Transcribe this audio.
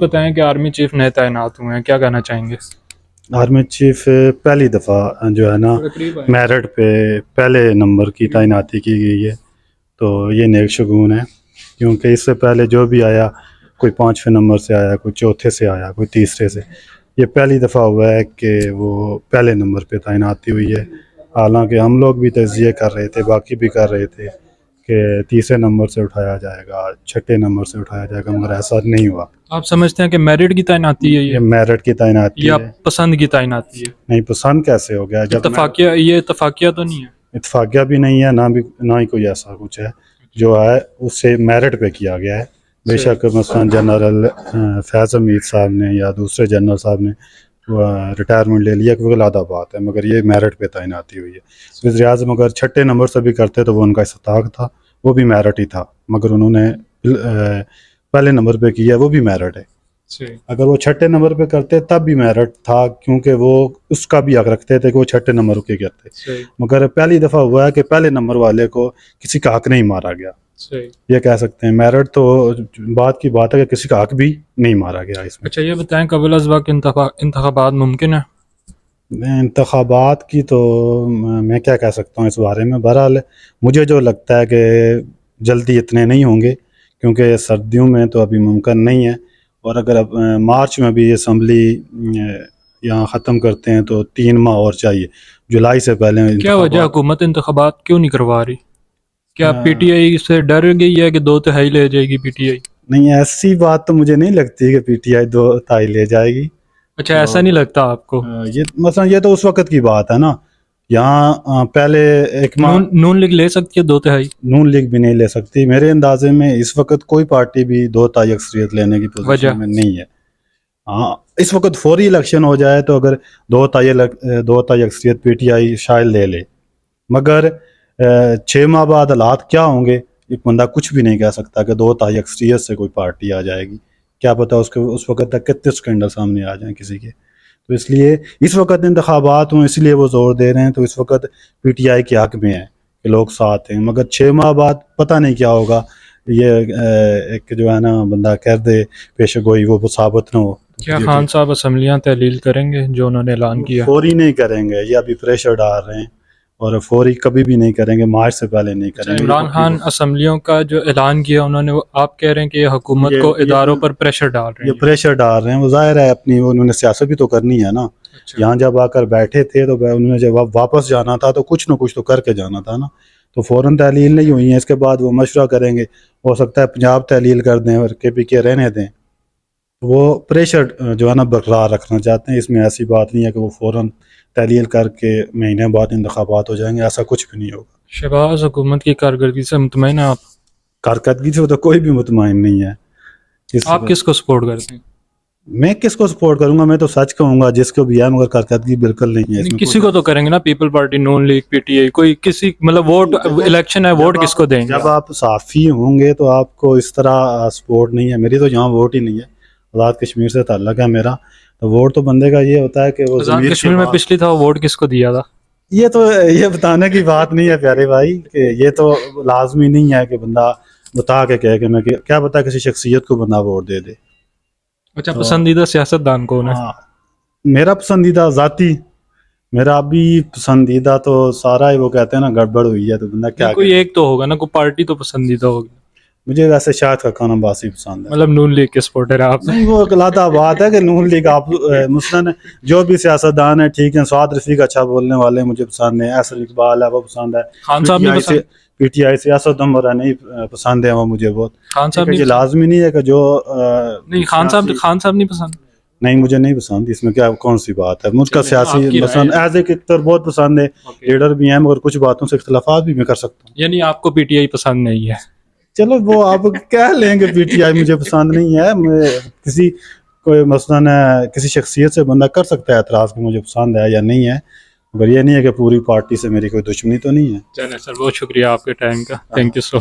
بتائیں کہ army chief نئے تعینات ہوئے ہیں، کیا کہنا چاہیں گے؟ آرمی چیف پہلی دفعہ جو ہے نا میرٹ پہ پہلے نمبر کی تعیناتی کی گئی ہے، تو یہ نیک شگون ہے، کیونکہ اس سے پہلے جو بھی آیا کوئی 5ویں نمبر سے آیا، کوئی 4تھے سے آیا، کوئی 3رے سے، یہ پہلی دفعہ ہوا ہے کہ وہ پہلے نمبر پہ تعیناتی ہوئی ہے۔ حالانکہ ہم لوگ بھی تجزیے کر رہے تھے، باقی بھی کر رہے تھے کہ 3رے نمبر سے اٹھایا جائے گا، 6ٹھے نمبر سے اٹھایا جائے گا، مگر ایسا نہیں ہوا۔ آپ سمجھتے ہیں کہ میرٹ کی تعیناتی ہے یہ میرٹ کی تعیناتی یا ہے، پسند کی تعیناتی ہے؟ نہیں پسند کیسے ہو گیا؟ جب یہ اتفاقیہ تو نہیں ہے؟ اتفاقیہ بھی نہیں ہے، نہ ہی کوئی ایسا کچھ ہے جو ہے اس سے میرٹ پہ کیا گیا ہے۔ بے شک مثلا جنرل فیض حمید صاحب نے یا دوسرے جنرل صاحب نے ریٹائرمنٹ لے لیا، کہ علیحدہ بات ہے، مگر یہ میرٹ پہ تعیناتی ہوئی ہے۔ وزیر اعظم اگر 6ٹھے نمبر سے بھی کرتے تو وہ ان کا استحقاق تھا، وہ بھی میرٹ ہی تھا، مگر انہوں نے پہلے نمبر پہ کیا، وہ بھی میرٹ ہے۔ اگر وہ 6ٹھے نمبر پہ کرتے تب بھی میرٹ تھا، کیونکہ وہ اس کا بھی حق رکھتے تھے کہ وہ 6ٹھے نمبر کے کرتے، مگر پہلی دفعہ ہوا ہے کہ پہلے نمبر والے کو کسی کا حق نہیں مارا گیا۔ یہ کہہ سکتے ہیں میرٹ تو بات کی بات ہے کہ کسی کا حق بھی نہیں مارا گیا اس میں۔ اچھا یہ بتائیں قبل از وقت انتخابات ممکن ہے؟ انتخابات کی تو میں کیا کہہ سکتا ہوں اس بارے میں، بہرحال مجھے جو لگتا ہے کہ جلدی اتنے نہیں ہوں گے، کیونکہ سردیوں میں تو ابھی ممکن نہیں ہے، اور اگر اب مارچ میں بھی اسمبلی یہاں ختم کرتے ہیں تو 3 ماہ اور چاہیے، جولائی سے پہلے۔ کیا وجہ حکومت انتخابات کیوں نہیں کروا رہی؟ کیا پی ٹی آئی سے ڈر گئی ہے کہ 2/3 لے جائے گی پی ٹی آئی؟ نہیں، ایسی بات تو مجھے نہیں لگتی کہ پی ٹی آئی 2/3 لے جائے گی۔ اچھا ایسا نہیں لگتا آپ کو؟ یہ مثلا یہ تو اس وقت کی بات ہے نا، یہاں پہلے ایک نون لیگ لے سکتی ہے 2/3؟ نون لیگ بھی نہیں لے سکتی میرے اندازے میں، اس وقت کوئی پارٹی بھی 2/3 اکثریت لینے کی پوزیشن میں نہیں ہے۔ ہاں اس وقت فوری الیکشن ہو جائے تو اگر 2/3 اکثریت پی ٹی آئی شاید لے لے، مگر 6 ماہ بعد حالات کیا ہوں گے ایک بندہ کچھ بھی نہیں کہہ سکتا کہ 2/3 اکثریت سے کوئی پارٹی آ جائے گی، کیا پتہ اس وقت تک کتنے اسکینڈل سامنے آ جائیں کسی کے۔ تو اس لیے اس وقت انتخابات ہوں، اس لیے وہ زور دے رہے ہیں، تو اس وقت پی ٹی آئی کے حق میں ہے کہ لوگ ساتھ ہیں، مگر 6 ماہ بعد پتہ نہیں کیا ہوگا، یہ ایک جو ہے نا بندہ کہہ دے پیش گوئی وہ ثابت نہ ہو۔ کیا خان صاحب اسمبلیاں تحلیل کریں گے جو انہوں نے اعلان کیا؟ فوری نہیں کریں گے، یہ ابھی پریشر ڈال رہے ہیں، اور فوری کبھی بھی نہیں کریں گے، مارچ سے پہلے نہیں کریں گے۔ عمران خان اسمبلیوں کا جو اعلان کیا انہوں نے، آپ کہہ رہے ہیں کہ یہ حکومت کو اداروں پر پریشر ڈال رہے ہیں؟ یہ پریشر ڈال رہے ہیں، وہ ظاہر ہے اپنی انہوں نے سیاست بھی تو کرنی ہے نا۔ یہاں جب آ کر بیٹھے تھے تو انہوں نے جب واپس جانا تھا تو کچھ نہ کچھ تو کر کے جانا تھا نا، تو فوراً تحلیل نہیں ہوئی ہے، اس کے بعد وہ مشورہ کریں گے، ہو سکتا ہے پنجاب تحلیل کر دیں اور کے پی کے رہنے دیں، وہ پریشر جو ہے نا برقرار رکھنا چاہتے ہیں۔ اس میں ایسی بات نہیں ہے کہ وہ فوراً تحلیل کر کے مہینے بعد انتخابات ہو جائیں گے، ایسا کچھ بھی نہیں ہوگا۔ شہباز حکومت کی کارکردگی سے مطمئن ہیں آپ؟ کارکردگی سے تو کوئی بھی مطمئن نہیں ہے۔ آپ کس کو سپورٹ کرتے ہیں؟ میں کس کو سپورٹ کروں گا؟ میں تو سچ کہوں گا جس کو بھی ہے، مگر کارکردگی بالکل نہیں ہے اس میں۔ کسی کو تو کریں گے نا، پیپل پارٹی، نون لیگ، پی ٹی آئی، کوئی کسی مطلب ووٹ الیکشن ہے، ووٹ کس کو دیں گے؟ جب آپ صحافی ہوں گے تو آپ کو اس طرح سپورٹ نہیں ہے، میری تو یہاں ووٹ ہی نہیں ہے، آزاد کشمیر سے تعلق ہے میرا، تو ووٹ تو بندے کا یہ ہوتا ہے کہ وہ آزاد کشمیر میں پچھلی تھا، ووٹ کس کو دیا تھا؟ یہ تو یہ بتانے کی بات نہیں ہے پیارے بھائی، کہ یہ تو لازمی نہیں ہے کہ بندہ بتا کے کہے کہ میں کیا بتا کسی شخصیت کو بندہ ووٹ دے دے۔ اچھا پسندیدہ سیاستدان کون ہے؟ میرا پسندیدہ ذاتی، میرا ابھی پسندیدہ تو سارا ہی، وہ کہتے ہیں نا گڑبڑ ہوئی ہے تو بندہ کیا، کوئی ایک تو ہوگا نا، کوئی پارٹی تو پسندیدہ ہوگی۔ مجھے ویسے شاہد کا خان عباسی پسند ہے۔ مطلب نون لیگ کے سپورٹر آپ؟ نہیں، وہ علیحدہ بات ہے کہ نون لیگ آپ مثلاً جو بھی سیاستدان ہیں ٹھیک ہیں، سعاد رفیق اچھا بولنے والے مجھے پسند ہیں، احسن اقبال ہے وہ پسند ہے، خان صاحب نہیں پسند؟ پی ٹی آئی سے اسد عمر نہیں پسند ہے وہ مجھے بہت۔ خان صاحب یہ لازمی نہیں ہے کہ جو نہیں، خان صاحب نہیں پسند؟ نہیں مجھے نہیں پسند، اس میں کیا کون سی بات ہے، مجھ کا سیاسی پسند ایز اے ایکٹر بہت پسند ہے، لیڈر بھی ہیں، مگر کچھ باتوں سے اختلافات بھی میں کر سکتا ہوں۔ یعنی آپ کو پی ٹی آئی پسند نہیں ہے؟ چلو وہ آپ کہہ لیں گے پی ٹی آئی مجھے پسند نہیں ہے، میں کسی کوئی مثلاً کسی شخصیت سے بندہ کر سکتا ہے اعتراض کہ مجھے پسند ہے یا نہیں ہے، مگر یہ نہیں ہے کہ پوری پارٹی سے میری کوئی دشمنی تو نہیں ہے۔ چلیں سر، بہت شکریہ آپ کے ٹائم کا، تھینک یو سو